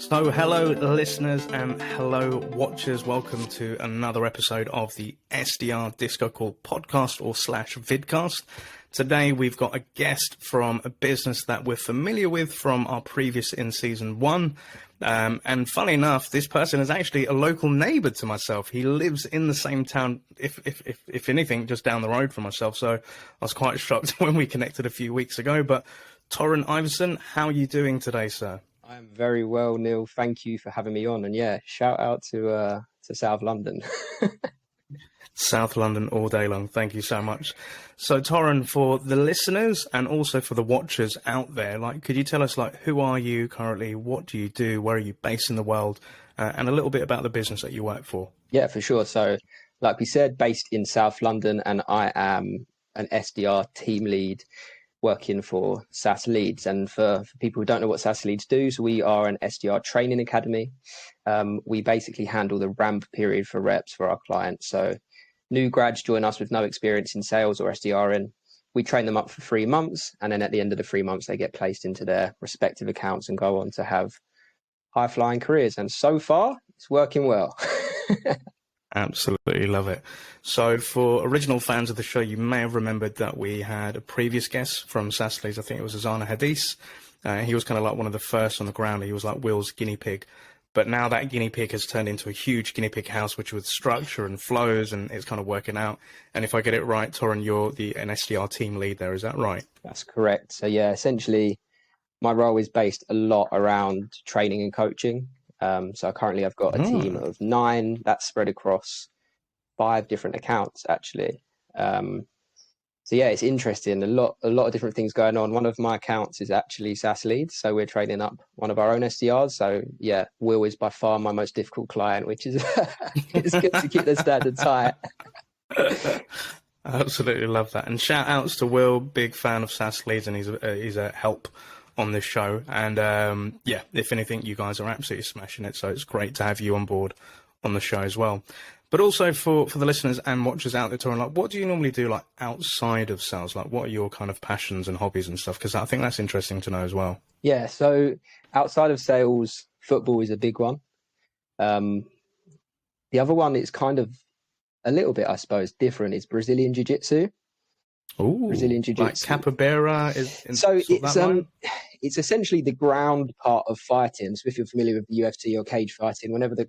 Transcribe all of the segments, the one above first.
So hello listeners and hello watchers, welcome to another episode of the SDR DiscoCall podcast or / Vidcast. Today we've got a guest from a business that we're familiar with from our previous in season 1. And funny enough, this person is actually a local neighbor to myself. He lives in the same town, if anything, just down the road from myself. So I was quite shocked when we connected a few weeks ago. But Torrin Iverson, how are you doing today, sir? I'm very well, Neil. Thank you for having me on. And yeah, shout out to South London. South London all day long. Thank you so much. So Torrin, for the listeners and also for the watchers out there, could you tell us, who are you currently? What do you do? Where are you based in the world? And a little bit about the business that you work for. Yeah, for sure. So like we said, based in South London, and I am an SDR team lead working for SaaS Leads. And for people who don't know what SaaS Leads do, so we are an SDR training academy. We basically handle the ramp period for reps for our clients. So new grads join us with no experience in sales or SDRing. We train them up for 3 months, and then at the end of the 3 months, they get placed into their respective accounts and go on to have high-flying careers. And so far, it's working well. Absolutely love it. So for original fans of the show, you may have remembered that we had a previous guest from SaaS Leads. I think it was Azana Hadis. He was kind of like one of the first on the ground. He was like Will's guinea pig. But now that guinea pig has turned into a huge guinea pig house, which with structure and flows, and it's kind of working out. And if I get it right, Torrin, you're an SDR team lead there. Is that right? That's correct. So yeah, essentially my role is based a lot around training and coaching. So currently I've got a team of 9 that's spread across 5 different accounts, actually. So yeah, it's interesting. A lot of different things going on. One of my accounts is actually SaaS Leads, so we're training up one of our own SDRs. So yeah, Will is by far my most difficult client, which is it's good to keep the standards high. Absolutely love that. And shout outs to Will, big fan of SaaS Leads, and he's a help on this show. And yeah, if anything, you guys are absolutely smashing it. So it's great to have you on board on the show as well. But also for the listeners and watchers out there, Torrin, what do you normally do outside of sales? What are your kind of passions and hobbies and stuff? Because I think that's interesting to know as well. Yeah, so outside of sales, football is a big one. The other one is kind of a little bit, I suppose, different. Is Brazilian Jiu-Jitsu. Ooh, Brazilian Jiu-Jitsu. Like capoeira it's essentially the ground part of fighting. So if you're familiar with the UFC or cage fighting, whenever the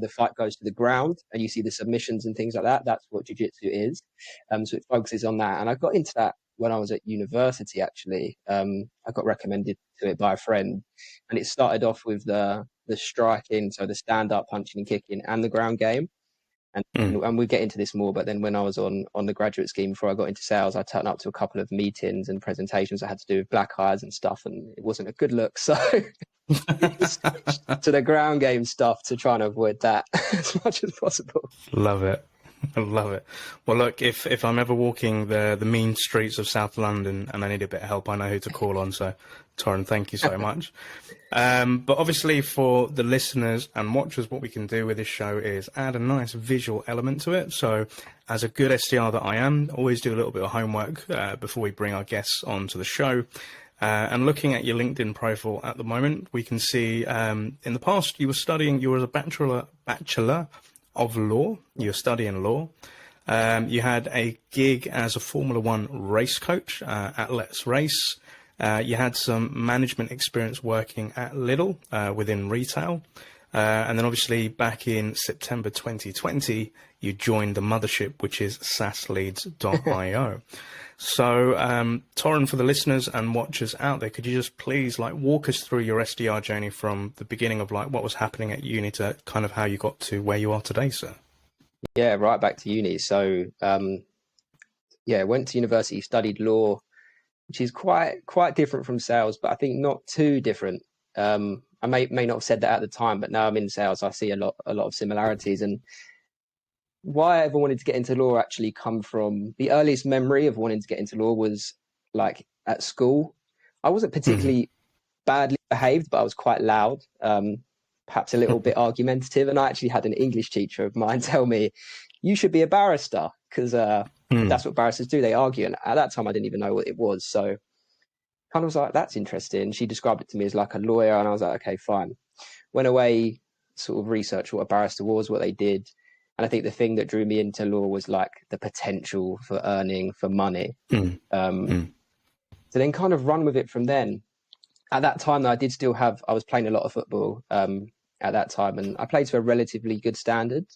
fight goes to the ground and you see the submissions and things like that, that's what Jiu-Jitsu is. So it focuses on that. And I got into that when I was at university, actually. I got recommended to it by a friend, and it started off with the striking, so the stand-up punching and kicking, and the ground game. And we'll get into this more, but then when I was on the graduate scheme before I got into sales, I turned up to a couple of meetings and presentations I had to do with black eyes and stuff, and it wasn't a good look. So to the ground game stuff to try and avoid that as much as possible. Love it. I love it. Well, look, if I'm ever walking the mean streets of South London and I need a bit of help, I know who to call on. So, Torrin, thank you so much. But obviously for the listeners and watchers, what we can do with this show is add a nice visual element to it. So as a good SDR that I am, always do a little bit of homework before we bring our guests onto the show. And looking at your LinkedIn profile at the moment, we can see in the past you were a bachelor of law. You're studying law. You had a gig as a Formula One race coach at Let's Race. You had some management experience working at Lidl within retail. And then obviously back in September 2020, you joined the mothership, which is SaaSleads.io. So, Torrin, for the listeners and watchers out there, could you just please walk us through your SDR journey from the beginning of what was happening at uni to kind of how you got to where you are today, sir? Yeah, right back to uni. So, went to university, studied law, which is quite different from sales, but I think not too different. I may not have said that at the time, but now I'm in sales, I see a lot of similarities. And why I ever wanted to get into law actually come from the earliest memory of wanting to get into law was at school. I wasn't particularly badly behaved, but I was quite loud, perhaps a little bit argumentative. And I actually had an English teacher of mine tell me, you should be a barrister, because that's what barristers do. They argue. And at that time, I didn't even know what it was. So kind of was like, that's interesting. She described it to me as like a lawyer, and I was like, okay, fine. went away, sort of researched what a barrister was, what they did. And I think the thing that drew me into law was like the potential for earning, for money. So then kind of run with it from then. At that time, I did still have, I was playing a lot of football at that time, and I played to a relatively good standard.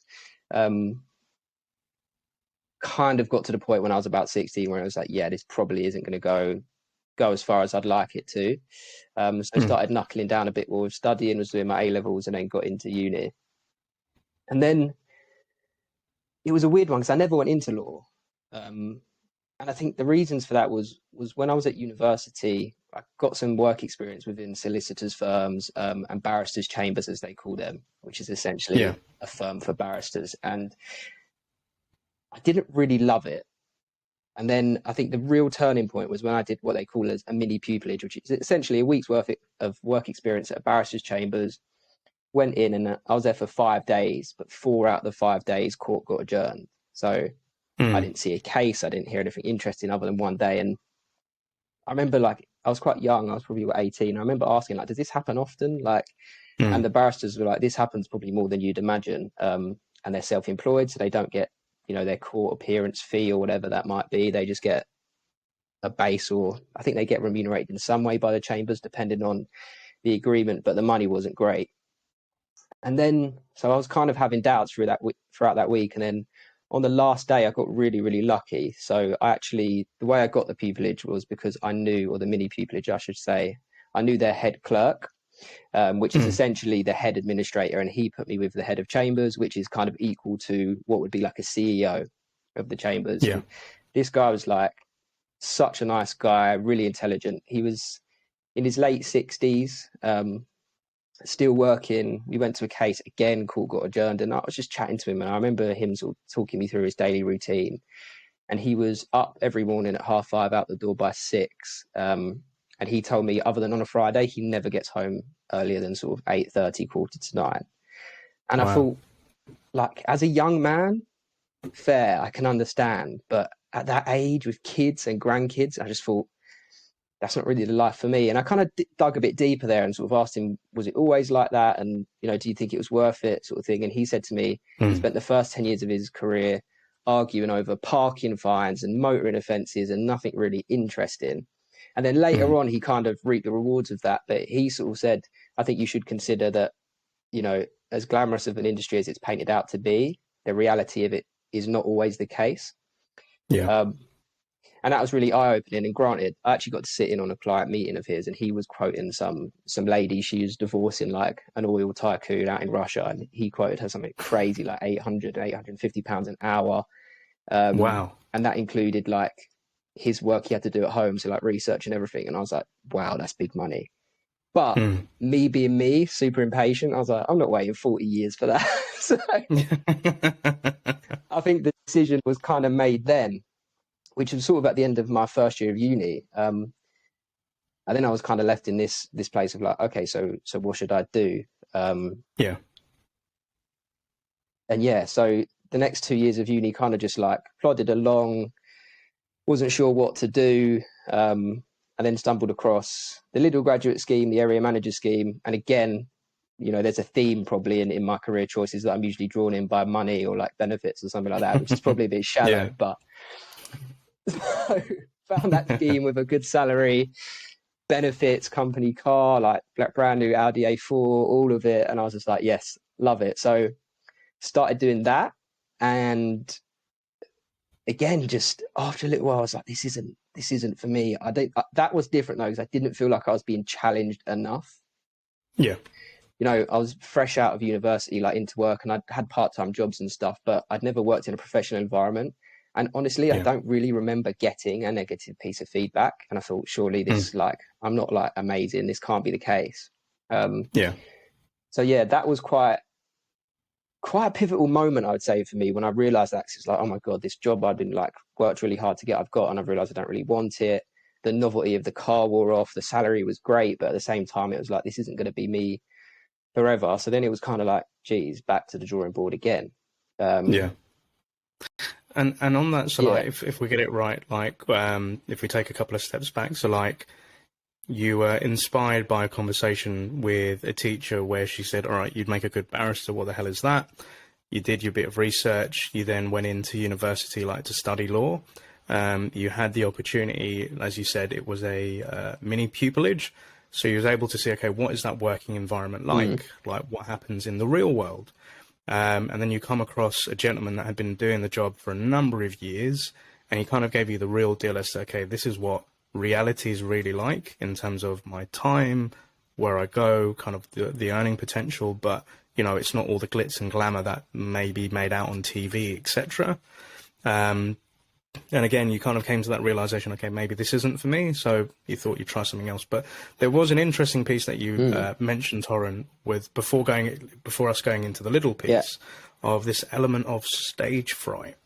Kind of got to the point when I was about 16 where I was like, yeah, this probably isn't going to go as far as I'd like it to. So I started knuckling down a bit more with studying, was doing my A-levels, and then got into uni. And then it was a weird one because I never went into law. And I think the reasons for that was when I was at university, I got some work experience within solicitors' firms and barristers' chambers, as they call them, which is essentially a firm for barristers. And I didn't really love it. And then I think the real turning point was when I did what they call as a mini pupillage, which is essentially a week's worth of work experience at a barrister's chambers. Went in and I was there for 5 days, but 4 out of the 5 days court got adjourned. So I didn't see a case. I didn't hear anything interesting other than one day. And I remember like, I was quite young. I was probably 18. I remember asking like, does this happen often? Like, and the barristers were like, this happens probably more than you'd imagine. And they're self-employed, so they don't get, you know, their court appearance fee or whatever that might be. They just get a base, or I think they get remunerated in some way by the chambers, depending on the agreement, but the money wasn't great. And then, so I was kind of having doubts throughout that week. And then on the last day, I got really, really lucky. So I actually, the way I got the pupillage was because I knew, or the mini pupillage, I should say, I knew their head clerk, which is essentially the head administrator. And he put me with the head of chambers, which is kind of equal to what would be like a CEO of the chambers. Yeah. This guy was like such a nice guy, really intelligent. He was in his late 60s, still working. We went to a case again, court got adjourned, and I was just chatting to him, and I remember him sort of talking me through his daily routine. And he was up every morning at 5:30, out the door by 6. And he told me, other than on a Friday, he never gets home earlier than sort of 8:30, 8:45. And I thought, like, as a young man, fair, I can understand. But at that age with kids and grandkids, I just thought, that's not really the life for me. And I kind of dug a bit deeper there and sort of asked him, was it always like that? And, you know, do you think it was worth it, sort of thing? And he said to me, he spent the first 10 years of his career arguing over parking fines and motoring offences and nothing really interesting. And then later on, he kind of reaped the rewards of that. But he sort of said, I think you should consider that, you know, as glamorous of an industry as it's painted out to be, the reality of it is not always the case. Yeah. And that was really eye-opening. And granted, I actually got to sit in on a client meeting of his, and he was quoting some lady. She was divorcing like an oil tycoon out in Russia, and he quoted her something crazy like 850 pounds an hour. Wow. And that included like his work he had to do at home, so like research and everything. And I was like, wow, that's big money. But me being me, super impatient, I was like, I'm not waiting 40 years for that. So I think the decision was kind of made then, which was sort of at the end of my first year of uni. And then I was kind of left in this place of like, okay, so what should I do? And yeah, so the next 2 years of uni kind of just like plodded along, wasn't sure what to do. And then stumbled across the Lidl graduate scheme, the area manager scheme. And again, you know, there's a theme probably in my career choices that I'm usually drawn in by money or like benefits or something like that, which is probably a bit shallow, but so found that scheme with a good salary, benefits, company car, like brand new Audi A4, all of it. And I was just like, yes, love it. So started doing that. And again, just after a little while, I was like, this isn't for me. That was different though, because I didn't feel like I was being challenged enough. Yeah. You know, I was fresh out of university, like into work, and I'd had part-time jobs and stuff, but I'd never worked in a professional environment. And honestly, I don't really remember getting a negative piece of feedback. And I thought, surely this, like, I'm not like amazing. This can't be the case. So yeah, that was quite a pivotal moment, I would say, for me, when I realized that. It's like, oh my God, this job I'd been like worked really hard to get, I've got, and I've realized I don't really want it. The novelty of the car wore off. The salary was great, but at the same time, it was like, this isn't going to be me forever. So then it was kind of like, geez, back to the drawing board again. And on that, so like, if we get it right, like if we take a couple of steps back, so like you were inspired by a conversation with a teacher where she said, all right, you'd make a good barrister. What the hell is that? You did your bit of research. You then went into university, like to study law. You had the opportunity, as you said, it was a mini pupillage. So you was able to see, okay, what is that working environment like? Like what happens in the real world? And then you come across a gentleman that had been doing the job for a number of years, and he kind of gave you the real deal as to, okay, this is what reality is really like in terms of my time, where I go, kind of the earning potential, but you know, it's not all the glitz and glamour that may be made out on TV, etc. And again, you kind of came to that realization, okay, maybe this isn't for me. So you thought you'd try something else. But there was an interesting piece that you mentioned, Torrin, with before us going into the little piece of this element of stage fright,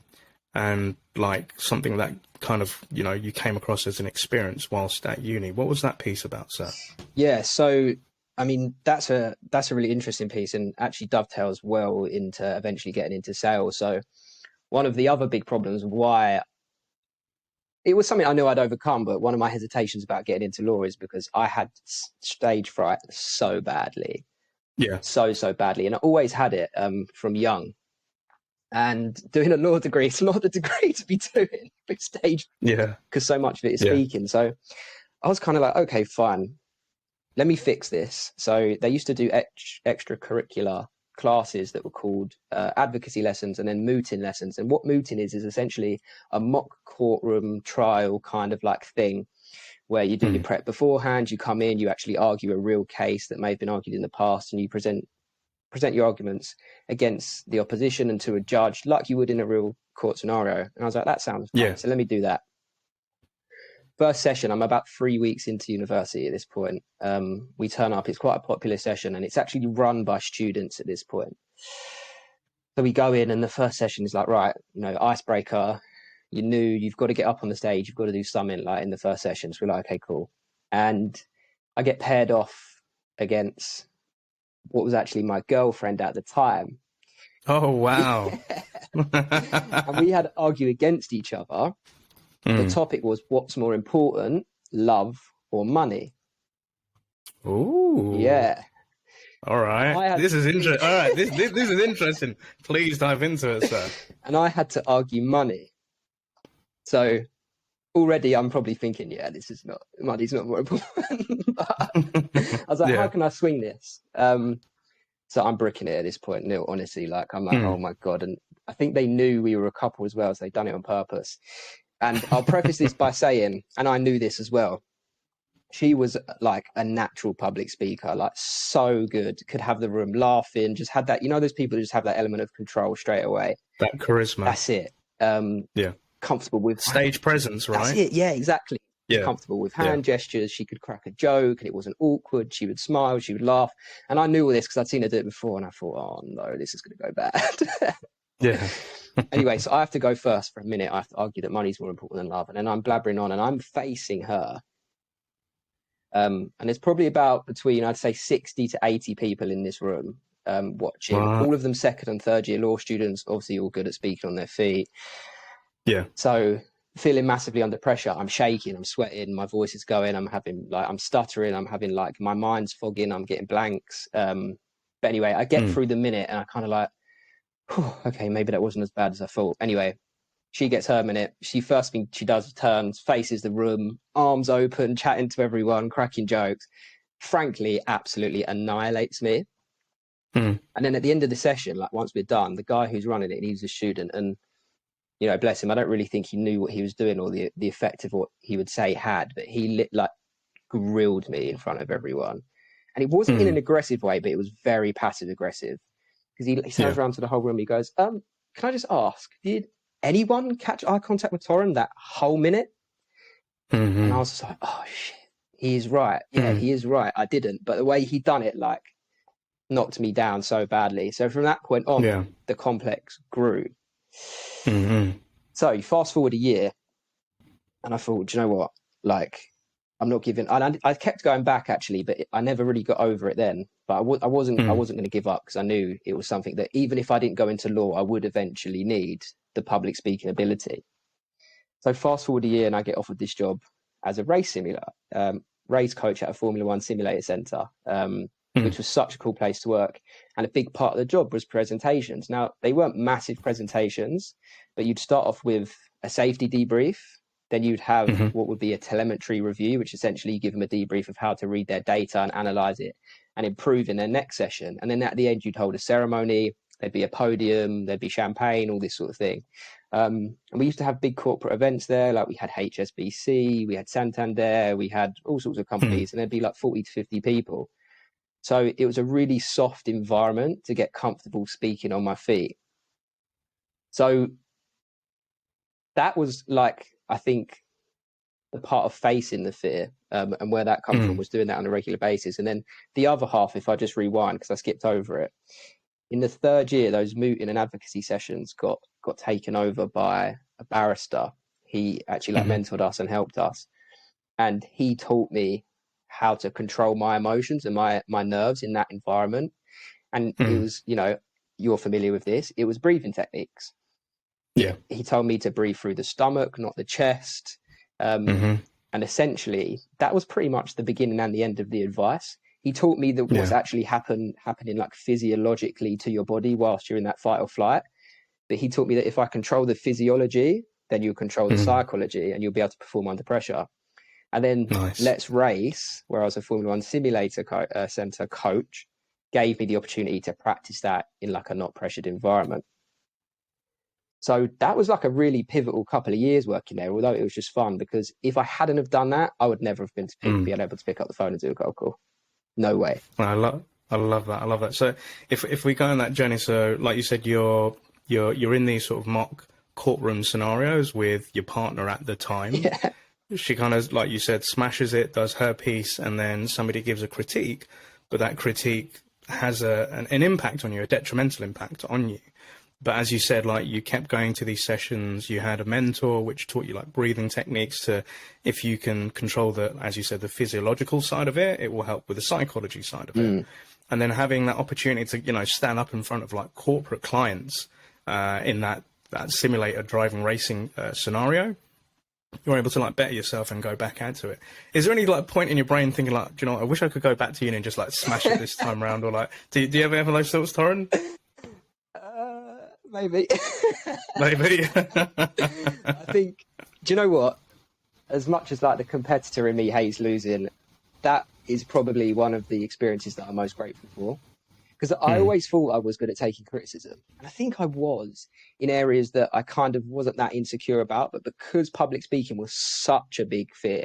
and like something that kind of, you know, you came across as an experience whilst at uni. What was that piece about, sir? Yeah, so I mean, that's a really interesting piece, and actually dovetails well into eventually getting into sales. So one of the other big problems why it was something I knew I'd overcome, but one of my hesitations about getting into law is because I had stage fright so badly. Yeah. So badly. And I always had it from young. And doing a law degree, it's not the degree to be doing with stage. Yeah. Because so much of it is speaking. So I was kind of like, okay, fine. Let me fix this. So they used to do extracurricular classes that were called advocacy lessons and then mooting lessons. And what mooting is essentially a mock courtroom trial kind of like thing where you do your prep beforehand, you come in, you actually argue a real case that may have been argued in the past, and you present your arguments against the opposition and to a judge like you would in a real court scenario. And I was like, that sounds fun. So let me do that. First session, I'm about 3 weeks into university at this point. We turn up, it's quite a popular session, and it's actually run by students at this point. So we go in, and the first session is like, right, you know, icebreaker, you're new, you've got to get up on the stage, you've got to do something like in the first session. So we're like, okay, cool. And I get paired off against what was actually my girlfriend at the time. Oh, wow. And we had to argue against each other. The topic was, what's more important, love or money? Ooh. Yeah. All right. This is interesting. All right. This is interesting. Please dive into it, sir. And I had to argue money. So already I'm probably thinking, yeah, money's not more important. But I was like, how can I swing this? So I'm bricking it at this point, Neil, honestly. Like, I'm like, oh my God. And I think they knew we were a couple as well, so they'd done it on purpose. And I'll preface this by saying, and I knew this as well, she was like a natural public speaker, like so good, could have the room laughing, just had that, you know, those people who just have that element of control straight away. That charisma. That's it. Comfortable with stage presence, right? That's it. Yeah, exactly. Yeah. Comfortable with hand gestures. She could crack a joke and it wasn't awkward. She would smile, she would laugh. And I knew all this because I'd seen her do it before, and I thought, oh no, this is going to go bad. Yeah. Anyway, so I have to go first for a minute. I have to argue that money's more important than love. And then I'm blabbering on and I'm facing her. And there's probably about between, I'd say, 60 to 80 people in this room watching. All of them second and third year law students, obviously all good at speaking on their feet. Yeah. So feeling massively under pressure. I'm shaking, I'm sweating, my voice is going, I'm stuttering, I'm having like, my mind's fogging, I'm getting blanks. But anyway, I get through the minute and I kind of like, okay, maybe that wasn't as bad as I thought. Anyway, she gets her minute. First thing she does is turns, faces the room, arms open, chatting to everyone, cracking jokes. Frankly, absolutely annihilates me. And then at the end of the session, like once we're done, the guy who's running it, he's a student, and you know, bless him, I don't really think he knew what he was doing or the effect of what he would say had, but he grilled me in front of everyone. And it wasn't in an aggressive way, but it was very passive aggressive. Because he turns around to the whole room, he goes, can I just ask, did anyone catch eye contact with Torrin that whole minute? And I was just like, oh shit, he is right. Yeah, he is right. I didn't. But the way he done it, like, knocked me down so badly. So from that point on, the complex grew. So you fast forward a year, and I thought, do you know what? Like, I'm not giving. And I kept going back actually, but I never really got over it then. But I wasn't going to give up because I knew it was something that even if I didn't go into law, I would eventually need the public speaking ability. So fast forward a year, and I get offered this job as a race simulator. race coach at a Formula One simulator center, which was such a cool place to work. And a big part of the job was presentations. Now, they weren't massive presentations, but you'd start off with a safety debrief. Then you'd have what would be a telemetry review, which essentially you give them a debrief of how to read their data and analyze it and improve in their next session. And then at the end, you'd hold a ceremony. There'd be a podium, there'd be champagne, all this sort of thing. And we used to have big corporate events there. Like we had HSBC, we had Santander, we had all sorts of companies, and there'd be like 40 to 50 people. So it was a really soft environment to get comfortable speaking on my feet. So that was like, I think, the part of facing the fear, and where that comes from was doing that on a regular basis. And then the other half, if I just rewind, because I skipped over it, in the third year, those mooting and advocacy sessions got taken over by a barrister. He actually like mentored us and helped us. And he taught me how to control my emotions and my nerves in that environment. And it was, you know, you're familiar with this. It was breathing techniques. Yeah. He told me to breathe through the stomach, not the chest. And essentially, that was pretty much the beginning and the end of the advice. He taught me that what's actually happening like physiologically to your body whilst you're in that fight or flight. But he taught me that if I control the physiology, then you'll control the psychology and you'll be able to perform under pressure. And then Let's Race, where I was a Formula One simulator center coach, gave me the opportunity to practice that in like a not pressured environment. So that was like a really pivotal couple of years working there, although it was just fun, because if I hadn't have done that, I would never have been able to pick up the phone and do a cold call. No way. I love that. I love that. So if we go on that journey, so like you said, you're in these sort of mock courtroom scenarios with your partner at the time. Yeah. She kind of, like you said, smashes it, does her piece, and then somebody gives a critique, but that critique has an impact on you, a detrimental impact on you. But as you said, like you kept going to these sessions, you had a mentor which taught you like breathing techniques to, if you can control the, as you said, the physiological side of it, it will help with the psychology side of it. And then having that opportunity to, you know, stand up in front of like corporate clients in that simulator driving racing scenario, you're able to like better yourself and go back into it. Is there any like point in your brain thinking like, do you know, I wish I could go back to uni and just like smash it this time around, or like, do you ever have those thoughts, Torrin? Maybe. Maybe. I think, do you know what? As much as like the competitor in me hates losing, that is probably one of the experiences that I'm most grateful for. Because I always thought I was good at taking criticism. And I think I was in areas that I kind of wasn't that insecure about. But because public speaking was such a big fear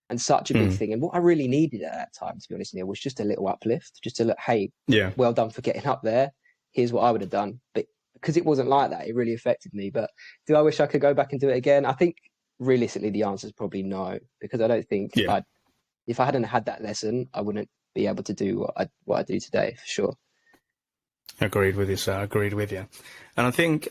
and such a big thing, and what I really needed at that time, to be honest, Neil, was just a little uplift, just to look, hey, well done for getting up there. Here's what I would have done. But because it wasn't like that, it really affected me. But do I wish I could go back and do it again? I think realistically the answer is probably no, because I don't think if I hadn't had that lesson, I wouldn't be able to do what I do today, for sure. Agreed with you, sir. Agreed with you. And I think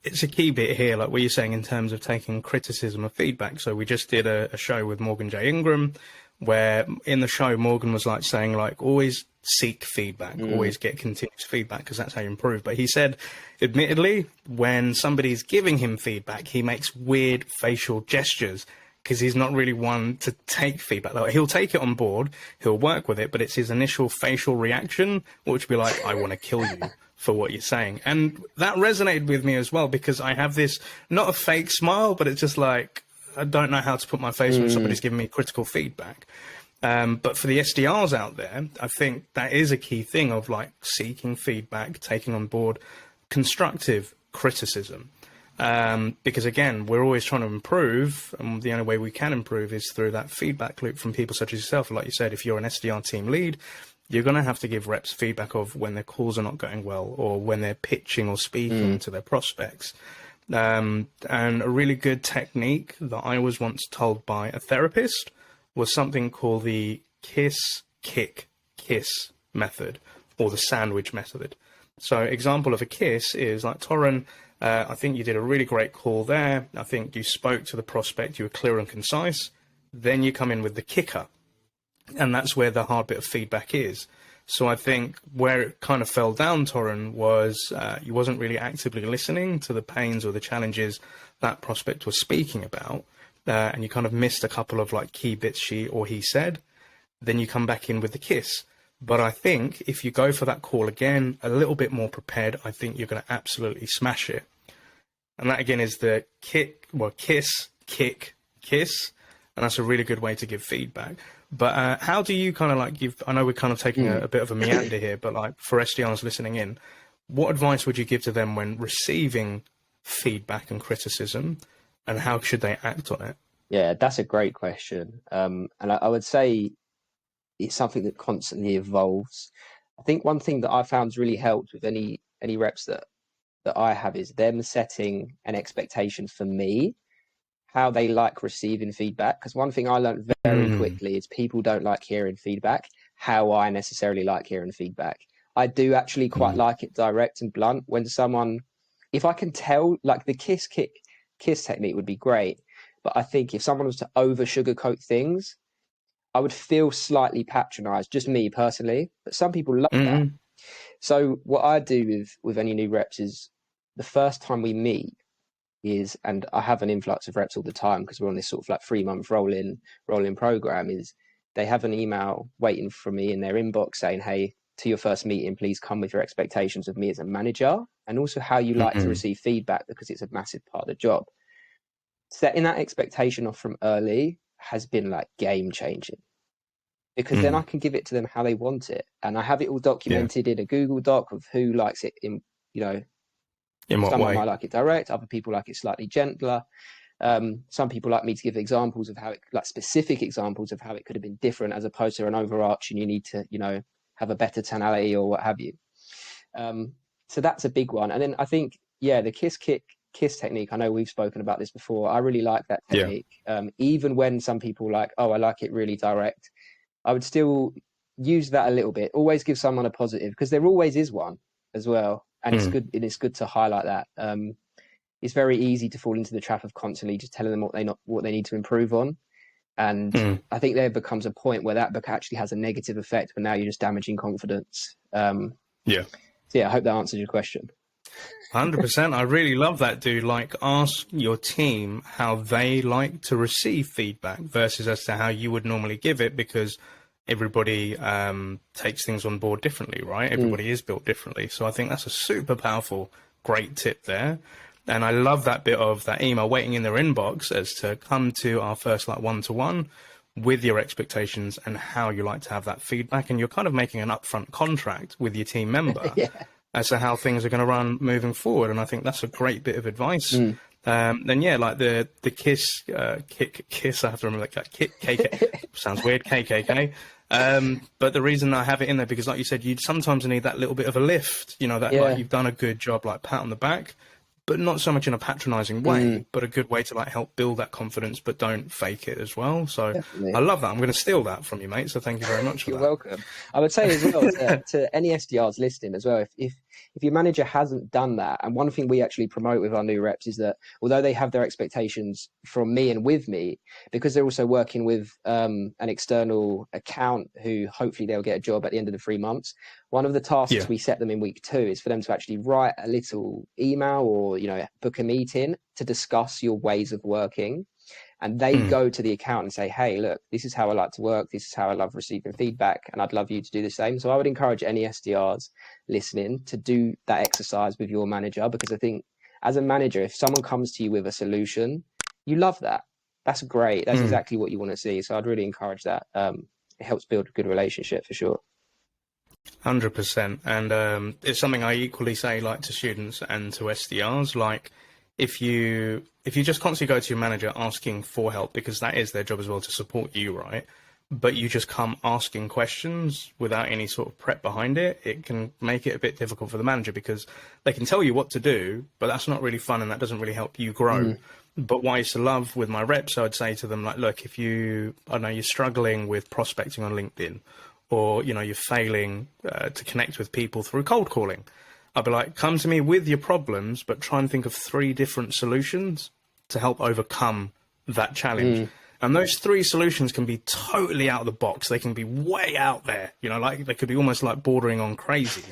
it's a key bit here, like what you're saying in terms of taking criticism or feedback. So we just did a show with Morgan J. Ingram, where in the show, Morgan was like saying, like, always seek feedback, always get continuous feedback, because that's how you improve. But he said, admittedly, when somebody's giving him feedback, he makes weird facial gestures because he's not really one to take feedback. Like, he'll take it on board, he'll work with it, but it's his initial facial reaction, which would be like, I want to kill you for what you're saying. And that resonated with me as well, because I have this, not a fake smile, but it's just like, I don't know how to put my face when somebody's giving me critical feedback. But for the SDRs out there, I think that is a key thing of like seeking feedback, taking on board constructive criticism. Because again, we're always trying to improve, and the only way we can improve is through that feedback loop from people such as yourself. Like you said, if you're an SDR team lead, you're going to have to give reps feedback of when their calls are not going well, or when they're pitching or speaking to their prospects. And a really good technique that I was once told by a therapist was something called the kiss, kick, kiss method, or the sandwich method. So example of a kiss is like, Torrin, I think you did a really great call there. I think you spoke to the prospect, you were clear and concise. Then you come in with the kicker. And that's where the hard bit of feedback is. So I think where it kind of fell down, Torrin, was you wasn't really actively listening to the pains or the challenges that prospect was speaking about. and you kind of missed a couple of like key bits she or he said, then you come back in with the kiss. But I think if you go for that call again, a little bit more prepared, I think you're going to absolutely smash it. And that again is the kiss, kick, kiss. And that's a really good way to give feedback. But how do you kind of like give, I know we're kind of taking a bit of a meander here, but like for SDRs listening in, what advice would you give to them when receiving feedback and criticism, and how should they act on it? Yeah, that's a great question. And I would say it's something that constantly evolves. I think one thing that I found has really helped with any reps that I have is them setting an expectation for me, how they like receiving feedback. Because one thing I learned very quickly is people don't like hearing feedback how I necessarily like hearing feedback. I do actually quite like it direct and blunt. When someone, if I can tell, like the kiss technique would be great, but I think if someone was to over sugarcoat things, I would feel slightly patronized, just me personally, but some people love that. So what I do with any new reps is the first time we meet is, and I have an influx of reps all the time because we're on this sort of like 3-month rolling program, is they have an email waiting for me in their inbox saying, hey, to your first meeting, please come with your expectations of me as a manager and also how you like to receive feedback, because it's a massive part of the job. Setting that expectation off from early has been like game changing, because then I can give it to them how they want it. And I have it all documented in a Google Doc of who likes it in what someone way? Might like it direct, other people like it slightly gentler. Some people like me to give examples of how it, like specific examples of how it could have been different, as opposed to an overarching, you need to, have a better tonality or what have you. So that's a big one. And then I think, the kiss technique, I know we've spoken about this before. I really like that technique. Even when some people like, oh, I like it really direct, I would still use that a little bit. Always give someone a positive, because there always is one as well. And it's good. It's good to highlight that. It's very easy to fall into the trap of constantly just telling them what they need to improve on. And I think there becomes a point where that book actually has a negative effect, but now you're just damaging confidence. So I hope that answers your question. 100%. I really love that, dude. Like, ask your team how they like to receive feedback versus as to how you would normally give it, because everybody takes things on board differently, right? Everybody is built differently. So I think that's a super powerful, great tip there. And I love that bit of that email waiting in their inbox as to come to our first like one-to-one with your expectations and how you like to have that feedback. And you're kind of making an upfront contract with your team member as to how things are going to run moving forward. And I think that's a great bit of advice. Then like the kiss, kiss, I have to remember that, KK, sounds weird, KKK. But the reason I have it in there, because like you said, you'd sometimes need that little bit of a lift, that like you've done a good job, like pat on the back, but not so much in a patronizing way, but a good way to like help build that confidence, but don't fake it as well. So definitely. I love that. I'm going to steal that from you, mate. So thank you very much for that. You're welcome. I would say as well to any SDRs listening as well, if your manager hasn't done that, and one thing we actually promote with our new reps is that although they have their expectations from me and with me, because they're also working with an external account who hopefully they'll get a job at the end of the 3 months, one of the tasks we set them in week 2 is for them to actually write a little email or, book a meeting to discuss your ways of working. And they go to the account and say, hey, look, this is how I like to work. This is how I love receiving feedback. And I'd love you to do the same. So I would encourage any SDRs listening to do that exercise with your manager, because I think as a manager, if someone comes to you with a solution, you love that. That's great. That's exactly what you want to see. So I'd really encourage that. It helps build a good relationship for sure. 100%. And it's something I equally say like to students and to SDRs, like, if you just constantly go to your manager asking for help, because that is their job as well to support you, right? But you just come asking questions without any sort of prep behind it, it can make it a bit difficult for the manager, because they can tell you what to do, but that's not really fun and that doesn't really help you grow. But what I used to love with my reps, I would say to them, like, look, if you're struggling with prospecting on LinkedIn, or, you're failing to connect with people through cold calling, I'd be like, come to me with your problems, but try and think of 3 different solutions to help overcome that challenge. And those 3 solutions can be totally out of the box. They can be way out there, like they could be almost like bordering on crazy.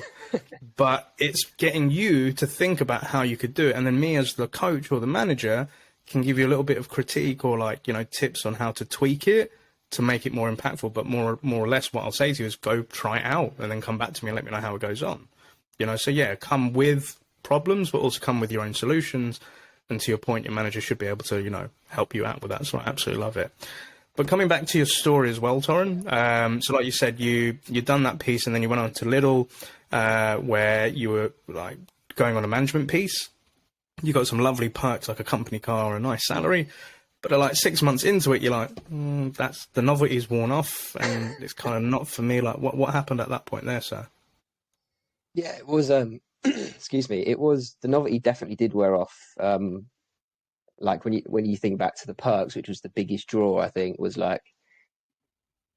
But it's getting you to think about how you could do it. And then me as the coach or the manager can give you a little bit of critique or like, you know, tips on how to tweak it to make it more impactful. But more or less what I'll say to you is go try it out and then come back to me and let me know how it goes on. You know, so yeah, come with problems, but also come with your own solutions. And to your point, your manager should be able to, you know, help you out with that. So I absolutely love it. But coming back to your story as well, Torrin. So like you said, you done that piece and then you went on to Lidl, where you were like going on a management piece. You got some lovely perks like a company car, a nice salary. But like 6 months into it, you're like, that's the novelty's worn off and it's kind of not for me. Like what happened at that point there, sir? Yeah, it was excuse me, it was, the novelty definitely did wear off. Like when you think back to the perks, which was the biggest draw, I think, was like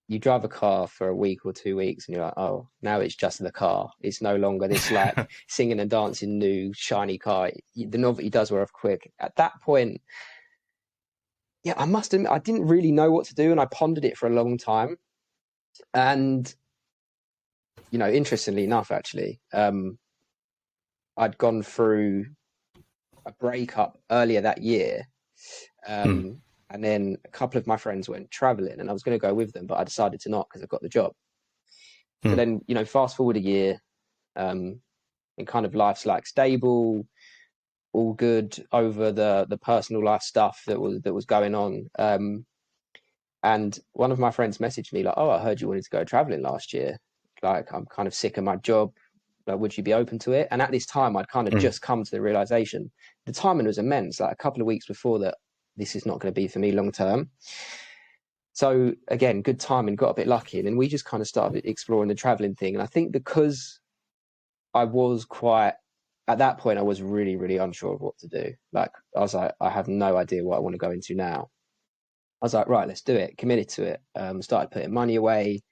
you drive a car for a week or 2 weeks and you're like, oh, now it's just the car. It's no longer this like singing and dancing new shiny car. The novelty does wear off quick. At that point, yeah, I must admit, I didn't really know what to do and I pondered it for a long time. And, you know, interestingly enough, actually, I'd gone through a breakup earlier that year. And then a couple of my friends went traveling and I was going to go with them, but I decided to not because I got the job. So then, you know, fast forward a year, and kind of life's like stable, all good over the personal life stuff that was going on. And one of my friends messaged me like, oh, I heard you wanted to go traveling last year. Like, I'm kind of sick of my job. Like, would you be open to it? And at this time, I'd kind of just come to the realization. The timing was immense. Like a couple of weeks before that, this is not going to be for me long term. So again, good timing, got a bit lucky. And then we just kind of started exploring the traveling thing. And I think because I was at that point, I was really, really unsure of what to do. Like, I was like, I have no idea what I want to go into now. I was like, right, let's do it. Committed to it. Started putting money away.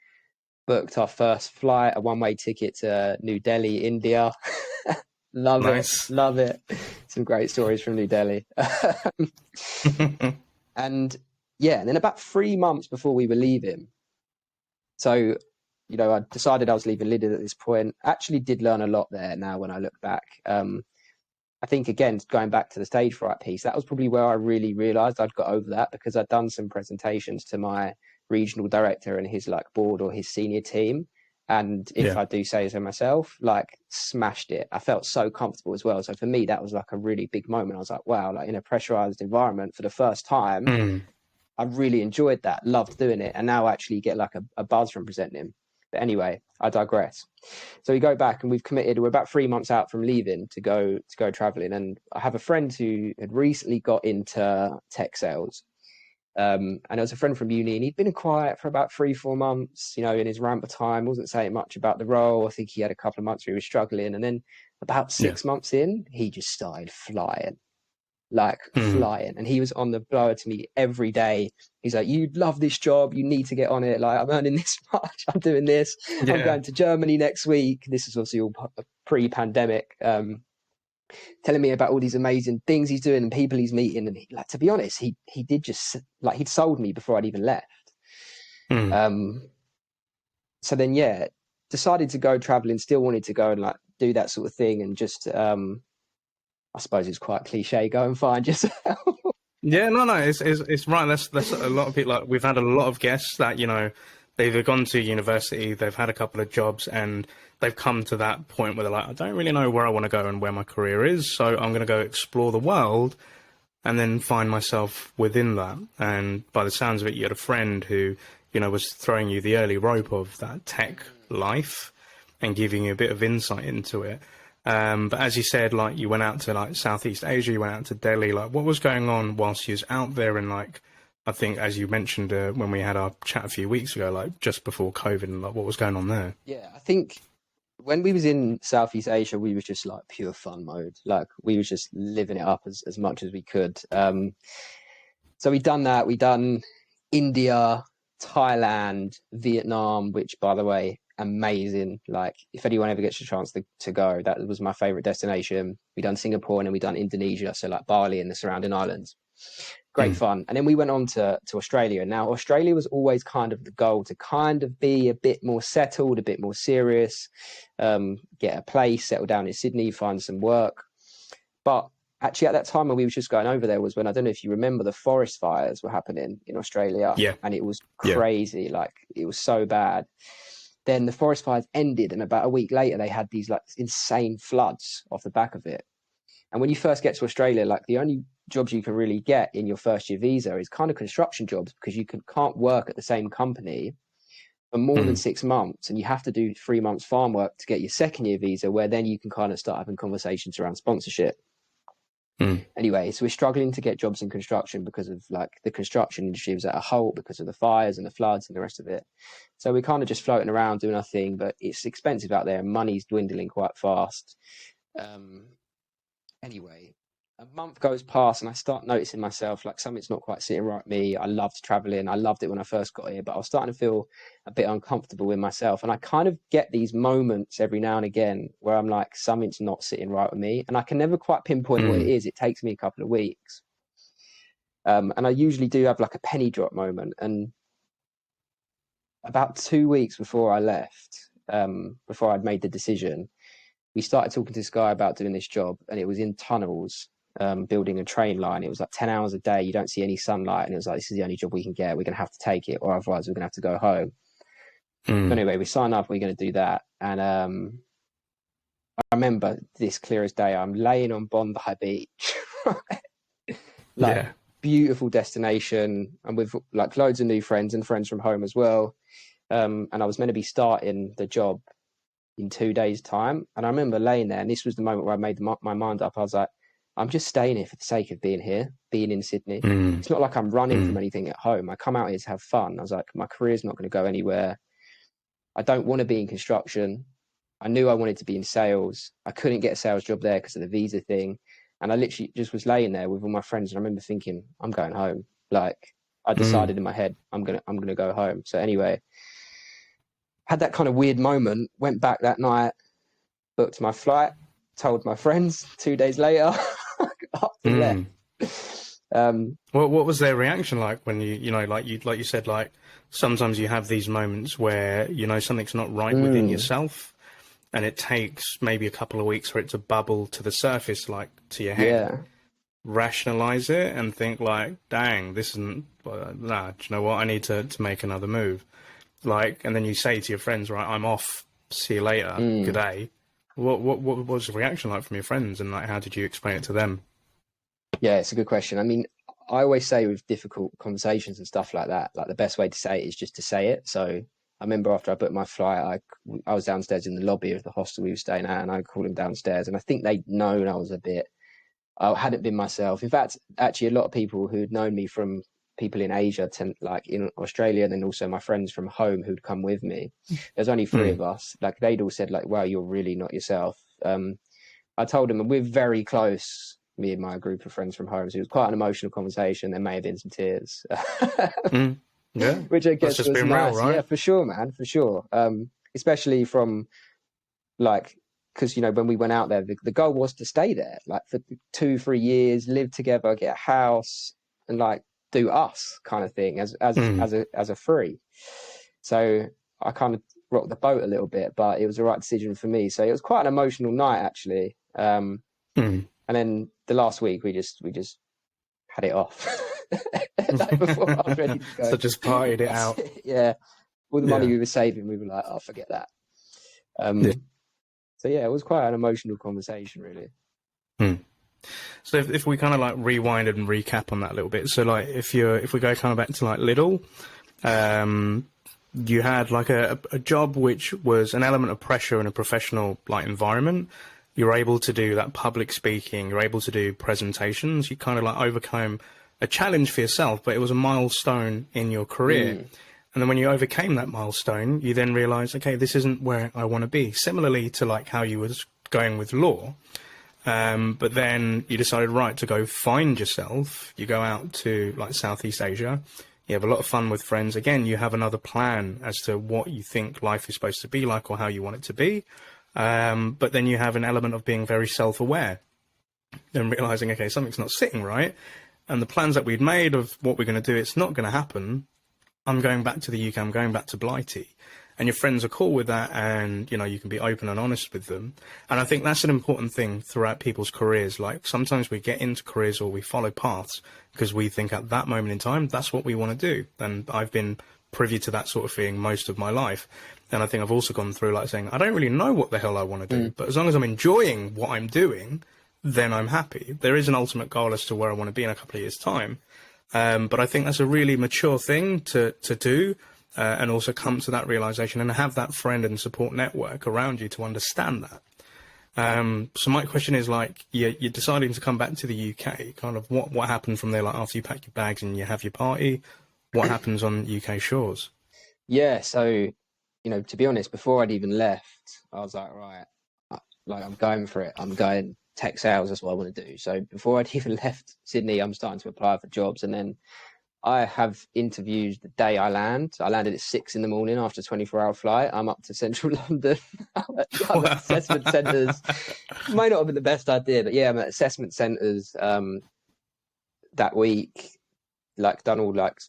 Booked our first flight, a one-way ticket to New Delhi, India. Love it. Some great stories from New Delhi. And yeah, and then about 3 months before we were leaving, so, you know, I decided I was leaving Lidl at this point. Actually did learn a lot there now when I look back. I think, again, going back to the stage fright piece, that was probably where I really realized I'd got over that, because I'd done some presentations to my regional director and his like board or his senior team. And if I do say so myself, like smashed it. I felt so comfortable as well. So for me, that was like a really big moment. I was like, wow, like in a pressurized environment for the first time, I really enjoyed that, loved doing it. And now I actually get like a buzz from presenting. But anyway, I digress. So we go back and we've committed, we're about 3 months out from leaving to go traveling. And I have a friend who had recently got into tech sales. And it was a friend from uni, and he'd been quiet for about 3-4 months, you know, in his ramp of time, wasn't saying much about the role. I think he had a couple of months where he was struggling. And then about 6 months in, he just started flying. And he was on the blower to me every day. He's like, you love this job, you need to get on it. Like, I'm earning this much, I'm doing this, I'm going to Germany next week. This is obviously all pre-pandemic. Telling me about all these amazing things he's doing and people he's meeting. And like, to be honest, he did just like, he'd sold me before I'd even left. So then, decided to go traveling, still wanted to go and like do that sort of thing. And just, I suppose it's quite cliche, go and find yourself. Yeah, no, it's right. That's a lot of people. Like, we've had a lot of guests that, you know, they've gone to university, they've had a couple of jobs, and they've come to that point where they're like, I don't really know where I want to go and where my career is, so I'm going to go explore the world and then find myself within that. And by the sounds of it, you had a friend who, you know, was throwing you the early rope of that tech life and giving you a bit of insight into it. But as you said, like, you went out to like Southeast Asia, you went out to Delhi. Like, what was going on whilst you was out there? And like, I think, as you mentioned when we had our chat a few weeks ago, like just before COVID, and like, what was going on there? Yeah, I think when we was in Southeast Asia, we was just like pure fun mode. Like, we was just living it up as much as we could. So we done that. We done India, Thailand, Vietnam, which, by the way, amazing. Like, if anyone ever gets a chance to go, that was my favorite destination. We done Singapore, and then we done Indonesia, so like Bali and the surrounding islands. Great fun. And then we went on to Australia. Now, Australia was always kind of the goal, to kind of be a bit more settled, a bit more serious, get a place, settle down in Sydney, find some work. But actually at that time when we were just going over there was when, I don't know if you remember, the forest fires were happening in Australia. Yeah. And it was crazy. Like, it was so bad. Then the forest fires ended, and about a week later they had these like insane floods off the back of it. And when you first get to Australia, like, the only jobs you can really get in your first year visa is kind of construction jobs, because you can't work at the same company for more than 6 months, and you have to do 3 months farm work to get your second year visa, where then you can kind of start having conversations around sponsorship. Anyway, so we're struggling to get jobs in construction because of, like, the construction industry was at a halt because of the fires and the floods and the rest of it. So we're kind of just floating around doing our thing, but it's expensive out there and money's dwindling quite fast. Anyway, a month goes past and I start noticing myself like something's not quite sitting right with me. I loved traveling. I loved it when I first got here, but I was starting to feel a bit uncomfortable with myself. And I kind of get these moments every now and again where I'm like, something's not sitting right with me. And I can never quite pinpoint what it is. It takes me a couple of weeks. And I usually do have like a penny drop moment. And about 2 weeks before I left, before I'd made the decision, we started talking to this guy about doing this job, and it was in tunnels, building a train line. It was like 10 hours a day. You don't see any sunlight. And it was like, this is the only job we can get. We're going to have to take it, or otherwise we're going to have to go home. So anyway, we signed up. We're going to do that. And I remember this clear as day. I'm laying on Bondi Beach, beautiful destination, and with like loads of new friends and friends from home as well. And I was meant to be starting the job in 2 days' time. And I remember laying there, and this was the moment where I made my mind up. I was like, I'm just staying here for the sake of being here, being in Sydney. It's not like I'm running from anything at home. I come out here to have fun. I was like, my career's not going to go anywhere. I don't want to be in construction. I knew I wanted to be in sales. I couldn't get a sales job there because of the visa thing. And I literally just was laying there with all my friends. And I remember thinking, I'm going home. Like, I decided in my head, I'm gonna go home. So anyway, had that kind of weird moment, went back that night, booked my flight, told my friends. 2 days later, up and left. What was their reaction like when like you said, like sometimes you have these moments where, something's not right within yourself, and it takes maybe a couple of weeks for it to bubble to the surface, like to your head, rationalize it and think like, dang, this isn't, nah, do you know what? I need to make another move. Like, and then you say to your friends, right, I'm off, see you later, good day. What was the reaction like from your friends, and like, how did you explain it to them? Yeah, it's a good question. I mean, I always say with difficult conversations and stuff like that, like the best way to say it is just to say it. So I remember after I booked my flight, I was downstairs in the lobby of the hostel we were staying at, and I called them downstairs, and I think they'd known I hadn't been myself. In fact, actually a lot of people who'd known me from people in Asia, like in Australia, and then also my friends from home who'd come with me. There's only 3 of us. Like, they'd all said like, wow, you're really not yourself. I told them, and we're very close, me and my group of friends from home. So it was quite an emotional conversation. There may have been some tears. Yeah. Which I guess was nice. Real, right? Yeah, for sure, man, for sure. Especially from like, because, when we went out there, the goal was to stay there, like for 2-3 years, live together, get a house, and like do us kind of thing as a free. So I kind of rocked the boat a little bit, but it was the right decision for me. So it was quite an emotional night, actually. And then the last week we just had it off. Like, before I was ready to go. So just partied it out. Yeah. All the money we were saving, we were like, oh, forget that. So yeah, it was quite an emotional conversation, really. So if we kind of like rewind and recap on that a little bit, so like if we go kind of back to like Lidl, you had like a job which was an element of pressure in a professional like environment. You're able to do that public speaking, you're able to do presentations, you kind of like overcome a challenge for yourself, but it was a milestone in your career. And then when you overcame that milestone, you then realize, okay, this isn't where I want to be. Similarly to like how you was going with law. But then you decided, right, to go find yourself. You go out to like Southeast Asia. You have a lot of fun with friends. Again, you have another plan as to what you think life is supposed to be like or how you want it to be. But then you have an element of being very self-aware and realizing, okay, something's not sitting right. And the plans that we'd made of what we're going to do, it's not going to happen. I'm going back to the UK. I'm going back to Blighty. and your friends are cool with that, and, you know, you can be open and honest with them. And I think that's an important thing throughout people's careers. Like, sometimes we get into careers or we follow paths because we think at that moment in time, that's what we want to do. And I've been privy to that sort of feeling most of my life. And I think I've also gone through like saying, I don't really know what the hell I want to do, but as long as I'm enjoying what I'm doing, then I'm happy. There is an ultimate goal as to where I want to be in a couple of years' time. But I think that's a really mature thing to do, and also come to that realization and have that friend and support network around you to understand that. So my question is, like, you're deciding to come back to the UK, kind of what happened from there, like after you pack your bags and you have your party, what happens on UK shores? Yeah, so, you know, to be honest, before I'd even left, I was like, right, like, I'm going for it. I'm going tech sales. That's what I want to do. So before I'd even left Sydney, I'm starting to apply for jobs. And then I have interviews the day I land. I landed at 6 in the morning after a 24-hour flight. I'm up to central London. I'm at assessment centres. Might not have been the best idea, but yeah, I'm at assessment centres that week. Like, done all, like,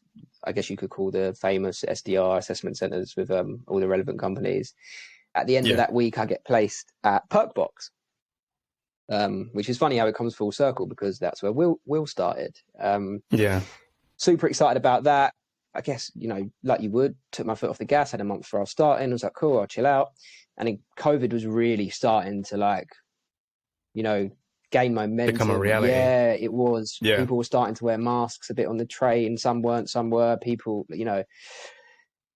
I guess you could call the famous SDR assessment centres with all the relevant companies. At the end of that week, I get placed at Perkbox, which is funny how it comes full circle, because that's where Will started. Super excited about that. I guess, you know, like you would, took my foot off the gas, had a month before I was starting. I was like, cool, I'll chill out. And then COVID was really starting to, like, you know, gain momentum. Become a reality. Yeah, it was. Yeah. People were starting to wear masks a bit on the train. Some weren't, some were. People, you know,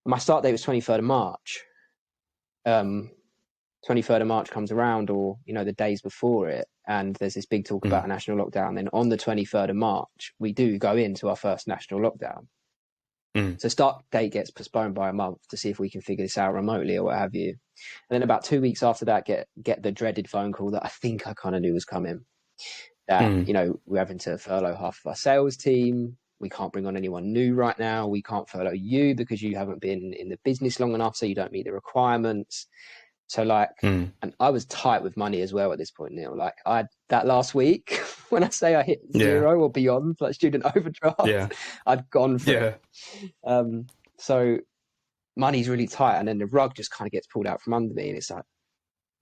my start date was 23rd of March. 23rd of March comes around, or, you know, the days before it, and there's this big talk about a national lockdown. Then on the 23rd of March, we do go into our first national lockdown. So start date gets postponed by a month to see if we can figure this out remotely or what have you. And then about 2 weeks after that, get the dreaded phone call that I think I kind of knew was coming. That, you know, we're having to furlough half of our sales team. We can't bring on anyone new right now. We can't furlough you because you haven't been in the business long enough, so you don't meet the requirements. So, like, and I was tight with money as well at this point, Neil. Like, that last week, when I say I hit zero or beyond, like student overdraft, I'd gone for it. So money's really tight, and then the rug just kind of gets pulled out from under me, and it's like,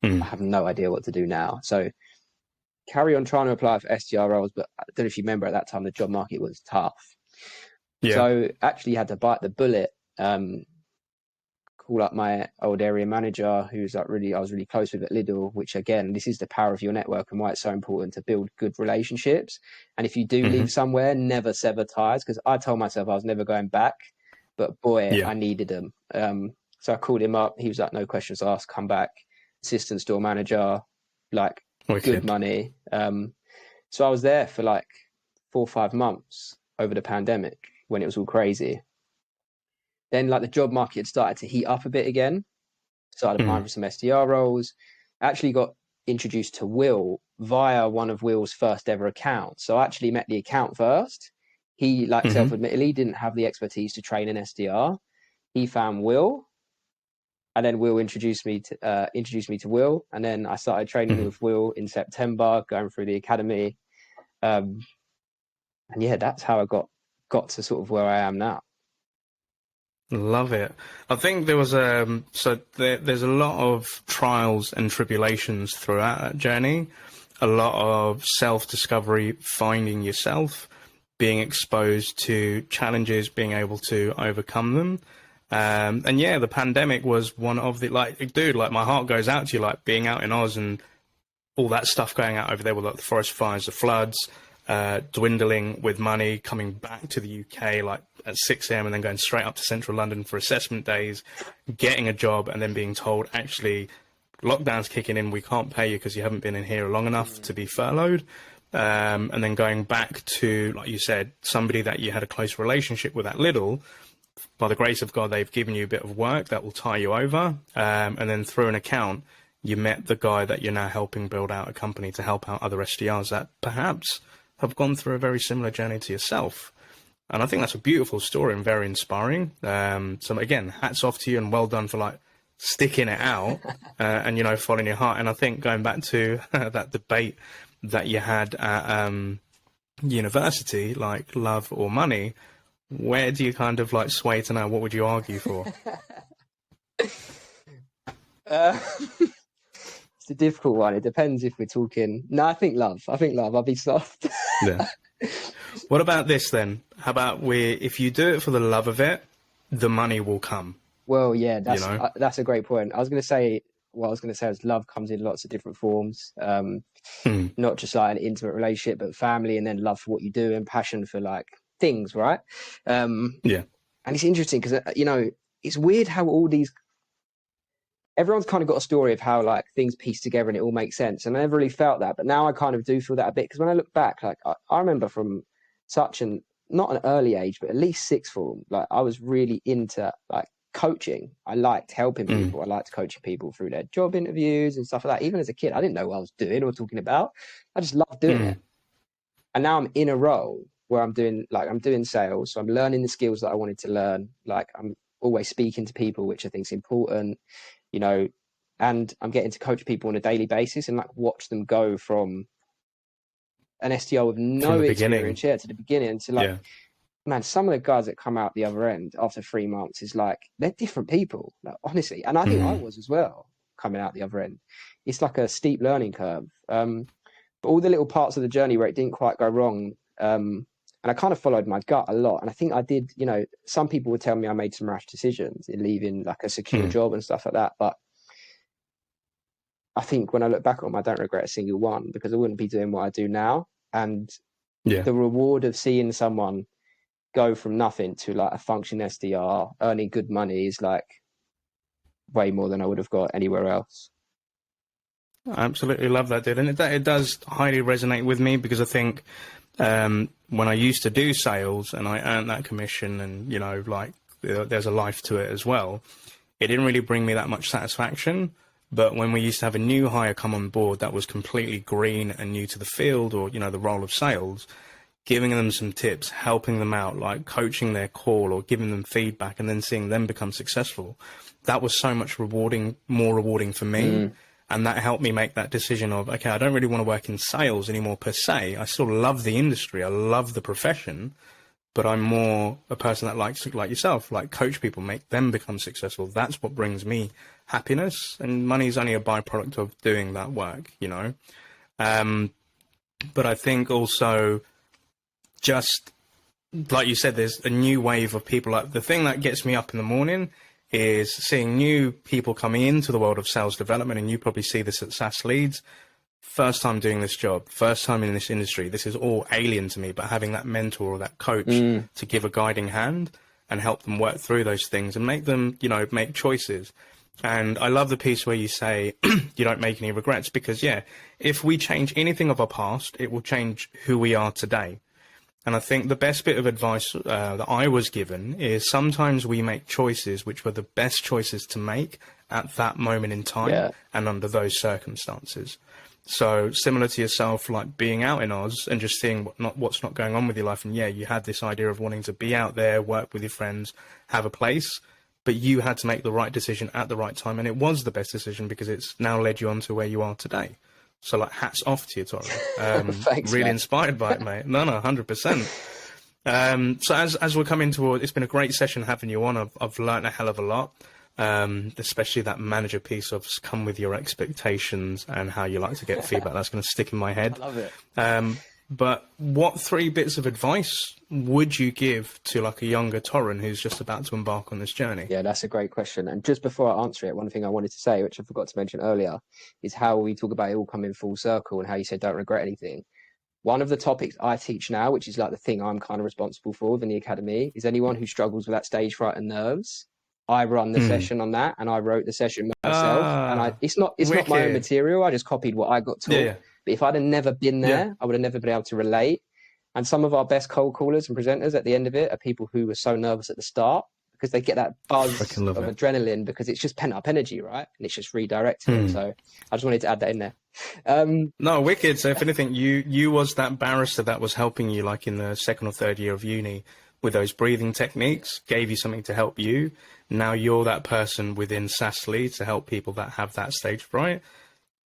I have no idea what to do now. So carry on trying to apply for SDR roles, but I don't know if you remember, at that time the job market was tough. So actually had to bite the bullet. Call up my old area manager, who's like I was really close with at Lidl, which, again, this is the power of your network and why it's so important to build good relationships. And if you do leave somewhere, never sever ties, because I told myself I was never going back, but boy, I needed them. So I called him up. He was like, no questions asked, come back. Assistant store manager, like, good money. So I was there for like 4 or 5 months over the pandemic when it was all crazy. Then, like, the job market had started to heat up a bit again. Started applying for some SDR roles. Actually got introduced to Will via one of Will's first ever accounts. So I actually met the account first. He, like, self-admittedly didn't have the expertise to train an SDR. He found Will, and then Will introduced me to Will, and then I started training with Will in September, going through the academy. And yeah, that's how I got to sort of where I am now. Love it. I think there was there's a lot of trials and tribulations throughout that journey, a lot of self-discovery, finding yourself, being exposed to challenges, being able to overcome them. And yeah, the pandemic was one of the, like, dude, like, my heart goes out to you, like, being out in Oz and all that stuff going out over there with, like, the forest fires, the floods, dwindling with money, coming back to the UK like at 6 a.m. and then going straight up to central London for assessment days, getting a job, and then being told, actually, lockdown's kicking in, we can't pay you because you haven't been in here long enough to be furloughed. And then going back to, like you said, somebody that you had a close relationship with at Lidl. By the grace of God, they've given you a bit of work that will tie you over. And then through an account, you met the guy that you're now helping build out a company to help out other SDRs that perhaps have gone through a very similar journey to yourself. And I think that's a beautiful story and very inspiring. So again, hats off to you and well done for, like, sticking it out and, you know, following your heart. And I think going back to that debate that you had at university, like, love or money, where do you kind of, like, sway to now? What would you argue for? Uh, it's a difficult one. It depends if we're talking. No, I think love. I'll be soft. Yeah. What about this then? How about if you do it for the love of it, the money will come. Well, yeah, that's a great point. I was going to say is love comes in lots of different forms. Not just like an intimate relationship, but family, and then love for what you do and passion for like things, right? Yeah. And it's interesting because it's weird how everyone's kind of got a story of how like things piece together and it all makes sense. And I never really felt that, but now I kind of do feel that a bit, because when I look back, like I remember from not an early age, but at least sixth form, like I was really into like coaching. I liked helping people. I liked coaching people through their job interviews and stuff like that. Even as a kid, I didn't know what I was doing or talking about. I just loved doing it. And now I'm in a role where I'm doing sales. So I'm learning the skills that I wanted to learn. Like I'm always speaking to people, which I think is important, and I'm getting to coach people on a daily basis and like watch them go from an SDR with no experience to the beginning to like, man, some of the guys that come out the other end after 3 months is like, they're different people, like, honestly. And I think I was as well coming out the other end. It's like a steep learning curve. But all the little parts of the journey where it didn't quite go wrong, and I kind of followed my gut a lot. And I think I did, some people would tell me I made some rash decisions in leaving like a secure job and stuff like that. But I think when I look back on them, I don't regret a single one, because I wouldn't be doing what I do now. And the reward of seeing someone go from nothing to like a function SDR earning good money is like way more than I would have got anywhere else. I absolutely love that, dude. And it does highly resonate with me, because I think when I used to do sales and I earned that commission and, there's a life to it as well, it didn't really bring me that much satisfaction. But when we used to have a new hire come on board that was completely green and new to the field, or, the role of sales, giving them some tips, helping them out, like coaching their call or giving them feedback, and then seeing them become successful, that was so much more rewarding for me. And that helped me make that decision of, okay, I don't really want to work in sales anymore per se. I still love the industry. I love the profession, but I'm more a person that likes to, like yourself, like coach people, make them become successful. That's what brings me happiness, and money is only a byproduct of doing that work, But I think also, just like you said, there's a new wave of people. Like the thing that gets me up in the morning is seeing new people coming into the world of sales development, and you probably see this at SaaS Leads. First time doing this job, first time in this industry. This is all alien to me, but having that mentor or that coach to give a guiding hand and help them work through those things and make them, make choices. And I love the piece where you say you don't make any regrets, because, if we change anything of our past, it will change who we are today. And I think the best bit of advice that I was given is sometimes we make choices which were the best choices to make at that moment in time and under those circumstances. So similar to yourself, like being out in Oz and just seeing what's not going on with your life. And you had this idea of wanting to be out there, work with your friends, have a place, but you had to make the right decision at the right time. And it was the best decision, because it's now led you on to where you are today. So like hats off to you, Torrin. Thanks, really mate. Inspired by it, mate. No, 100%. So as we're coming toward, it's been a great session having you on. I've learned a hell of a lot, especially that manager piece of come with your expectations and how you like to get feedback. That's going to stick in my head. I love it. But what 3 bits of advice would you give to like a younger Torrin who's just about to embark on this journey? Yeah, that's a great question. And just before I answer it, one thing I wanted to say, which I forgot to mention earlier, is how we talk about it all coming full circle and how you said don't regret anything. One of the topics I teach now, which is like the thing I'm kind of responsible for within the academy, is anyone who struggles with that stage fright and nerves. I run the session on that, and I wrote the session myself. And it's not my own material. I just copied what I got taught. Yeah. But if I'd have never been there, I would have never been able to relate. And some of our best cold callers and presenters at the end of it are people who were so nervous at the start, because they get that buzz of adrenaline, because it's just pent up energy, right? And it's just redirecting. So I just wanted to add that in there. No, wicked. So if anything, you was that barrister that was helping you like in the 2nd or 3rd year of uni with those breathing techniques, gave you something to help you. Now you're that person within SaaS Leads to help people that have that stage fright.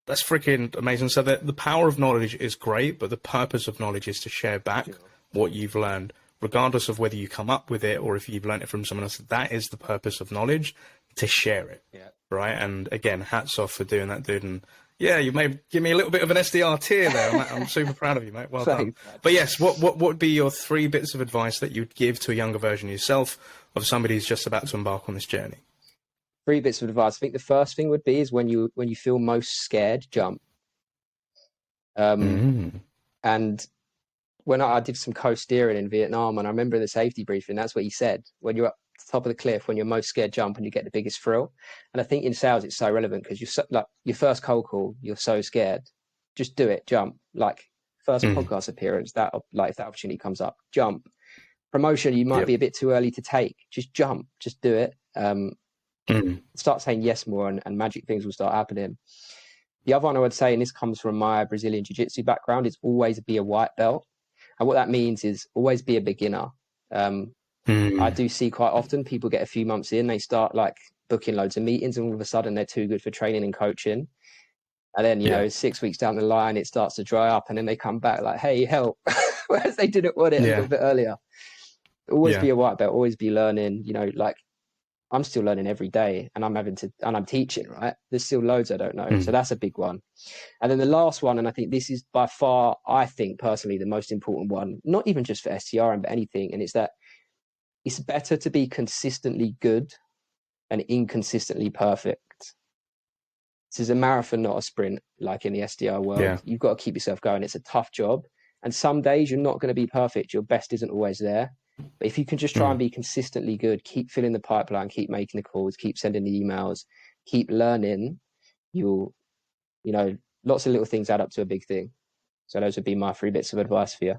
That's freaking amazing. So the power of knowledge is great, but the purpose of knowledge is to share back what you've learned, regardless of whether you come up with it or if you've learned it from someone else. That is the purpose of knowledge, to share it. Yeah. Right. And again, hats off for doing that, dude. And yeah, you may give me a little bit of an SDR tier there. I'm super proud of you, mate. Well done. But yes, what would be your 3 bits of advice that you'd give to a younger version of yourself, of somebody who's just about to embark on this journey? 3 bits of advice. I think the first thing would be is when you feel most scared, jump. And when I did some co-steering in Vietnam, and I remember in the safety briefing, that's what he said. When you're up the top of the cliff, when you're most scared, jump, and you get the biggest thrill. And I think in sales, it's so relevant because you're like your first cold call, you're so scared. Just do it, jump. Like first podcast appearance, that like if that opportunity comes up, jump. Promotion, you might be a bit too early to take. Just jump, just do it. Start saying yes more, and magic things will start happening. The other one I would say, and this comes from my Brazilian jiu-jitsu background, is always be a white belt. And what that means is always be a beginner. I do see quite often people get a few months in, they start like booking loads of meetings, and all of a sudden they're too good for training and coaching. And then, you know, 6 weeks down the line, it starts to dry up, and then they come back like, hey, help. Whereas they didn't want it a little bit earlier. Always be a white belt, always be learning, you know, like I'm still learning every day, and I'm teaching, right? There's still loads I don't know. So that's a big one. And then the last one, and I think this is by far, I think personally, the most important one, not even just for STRM, but anything. And it's that it's better to be consistently good and inconsistently perfect. This is a marathon, not a sprint, like in the SDR world. You've got to keep yourself going. It's a tough job. And some days you're not going to be perfect. Your best isn't always there. But if you can just try and be consistently good, keep filling the pipeline, keep making the calls, keep sending the emails, keep learning, you know, lots of little things add up to a big thing. So those would be my 3 bits of advice for you.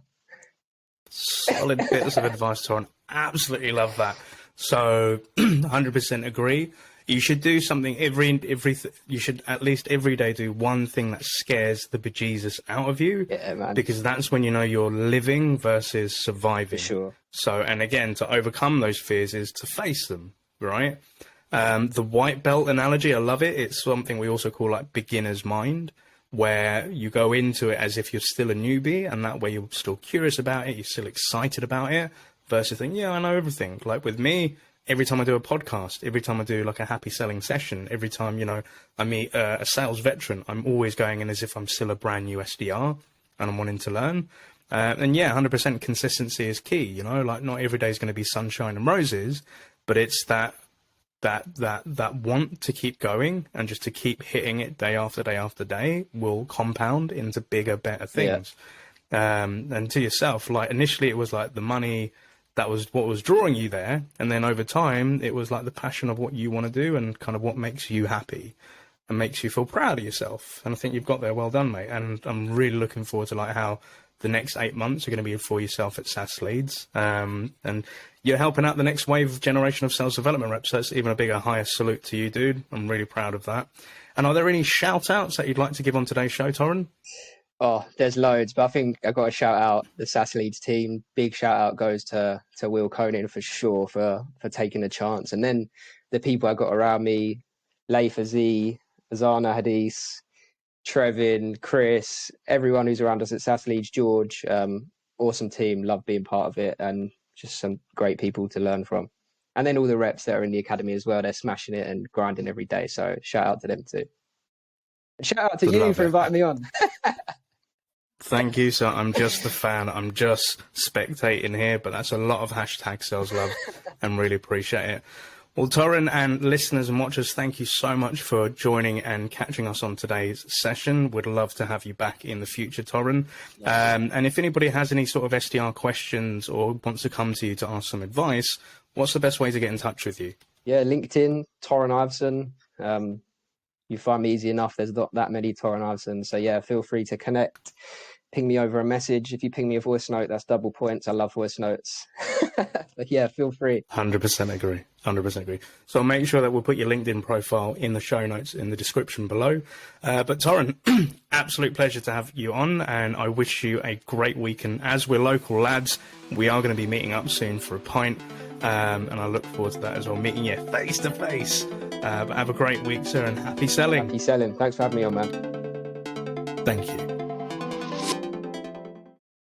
Solid bits of advice, Torrin. Absolutely love that. So 100% agree. You should do something you should at least every day do one thing that scares the bejesus out of you. Yeah, man. Because that's when you know you're living versus surviving. For sure. So, and again, to overcome those fears is to face them, right? The white belt analogy, I love it. It's something we also call like beginner's mind, where you go into it as if you're still a newbie, and that way you're still curious about it, you're still excited about it, versus thinking, yeah, I know everything. Like with me, every time I do a podcast, every time I do like a HappySelling session, every time, you know, I meet a sales veteran, I'm always going in as if I'm still a brand new SDR and I'm wanting to learn. And yeah, 100% consistency is key, you know, like not every day is going to be sunshine and roses, but it's that want to keep going and just to keep hitting it day after day after day will compound into bigger, better things. And to yourself, like initially it was like the money, that was what was drawing you there. And then over time, it was like the passion of what you want to do and kind of what makes you happy and makes you feel proud of yourself. And I think you've got there. Well done, mate. And I'm really looking forward to like how the next 8 months are going to be for yourself at SaaS Leads. And you're helping out the next wave generation of sales development reps. So it's even a bigger, higher salute to you, dude. I'm really proud of that. And are there any shout outs that you'd like to give on today's show, Torrin? Oh, there's loads, but I think I've got to shout out the SaaS Leads team. Big shout out goes to Will Conan for sure for taking a chance. And then the people I got around me, Leif Aziz, Azana Hadis, Trevin, Chris, everyone who's around us at SaaS Leads, George, awesome team, love being part of it, and just some great people to learn from. And then all the reps that are in the academy as well, they're smashing it and grinding every day. So shout out to them too. Shout out to you for inviting me on. Thank you. So I'm just the fan. I'm just spectating here, but that's a lot of hashtag sales love and really appreciate it. Well, Torrin and listeners and watchers, thank you so much for joining and catching us on today's session. We'd love to have you back in the future, Torrin. And if anybody has any sort of SDR questions or wants to come to you to ask some advice, what's the best way to get in touch with you? Yeah, LinkedIn, Torrin Iverson. You find me easy enough. There's not that many Torrin Iverson. So yeah, feel free to connect. Ping me over a message. If you ping me a voice note, that's double points. I love voice notes. But yeah, feel free. 100% agree. 100% agree. So make sure that we'll put your LinkedIn profile in the show notes in the description below. But Torrin, absolute pleasure to have you on, and I wish you a great week. And as we're local lads, we are going to be meeting up soon for a pint. And I look forward to that as well, meeting you face to face. But have a great week, sir, and happy selling. Happy selling. Thanks for having me on, man. Thank you.